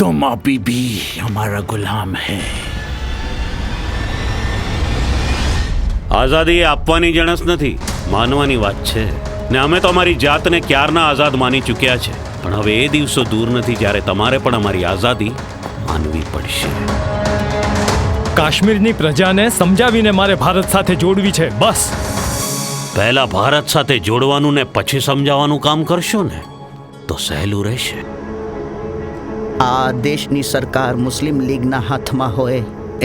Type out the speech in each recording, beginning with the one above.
तुम अभी भी हमारा गुलाम है। આઝાદી એ આપવાની જણસ નથી, માનવાની વાત છે ને અમે તો અમારી જાતને ક્યારના આઝાદ માની ચૂક્યા છે, પણ હવે એ દિવસો દૂર નથી જ્યારે તમારે પણ અમારી આઝાદી માનવી પડશે। કાશ્મીરની પ્રજાને સમજાવીને મારે ભારત સાથે જોડવી છે, બસ। પહેલા ભારત સાથે જોડવાનું ને પછી સમજાવવાનું કામ કરશો ને તો સહેલું રહેશે। આ દેશની સરકાર મુસ્લિમ લીગના હાથમાં હોય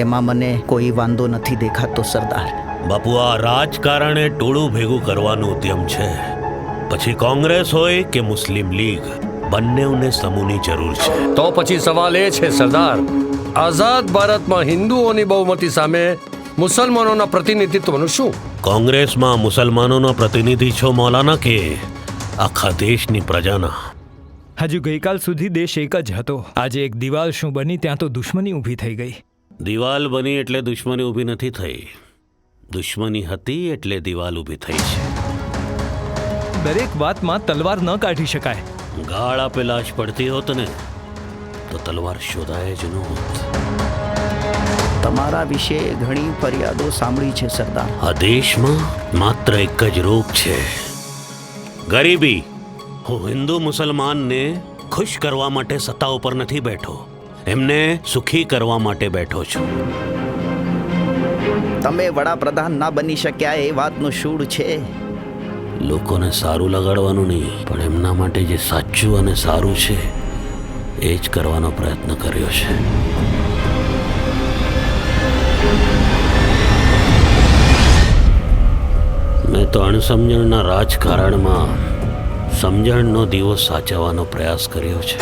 એમાં મને કોઈ વાંધો નથી દેખાતો સરદાર। બાપુ, આ રાજકારણે ટોળું ભેગું કરવાનું ઉદ્યમ છે, પછી કોંગ્રેસ હોય કે મુસ્લિમ લીગ, બંનેને સમૂહની જરૂર છે। તો પછી સવાલ એ છે સરદાર, આઝાદ ભારતમાં હિન્દુઓની બહુમતી સામે મુસલમાનોના પ્રતિનિધિત્વનું શું? કોંગ્રેસમાં મુસલમાનોના પ્રતિનિધિ છો મૌલાના કે આખા દેશની પ્રજાના? હજુ ગઈકાલ સુધી દેશ એક જ હતો, આજે એક દિવાલ શું બની ત્યાં તો દુશ્મની ઊભી થઈ ગઈ। દિવાલ બની એટલે દુશ્મની ઊભી નથી થઈ, દુશ્મની હતી એટલે દિવાલ ઊભી થઈ છે। દરેક વાતમાં તલવાર ન કાઢી શકાય। ગાળ આપે લાશ પડતી હોત ને તો તલવાર શોધાય જ નહોત। તમારા વિશે ઘણી ફરિયાદો સાંભળી છે સરદાર। આ દેશમાં માત્ર એક જ રોગ છે, ગરીબી। હું હિન્દુ મુસલમાનને ખુશ કરવા માટે સત્તા ઉપર નથી બેઠો, એમને સુખી કરવા માટે બેઠો છું। તમે વડાપ્રધાન ના બની શક્યા એ વાતનું શું છે? લોકોને સારું લગાડવાનું નહીં, પણ એમના માટે જે સાચું અને સારું છે એ જ કરવાનો પ્રયત્ન કર્યો છે। મેં તો અણસમજણના રાજકારણમાં સમજણનો દીવો સાચવવાનો પ્રયાસ કર્યો છે।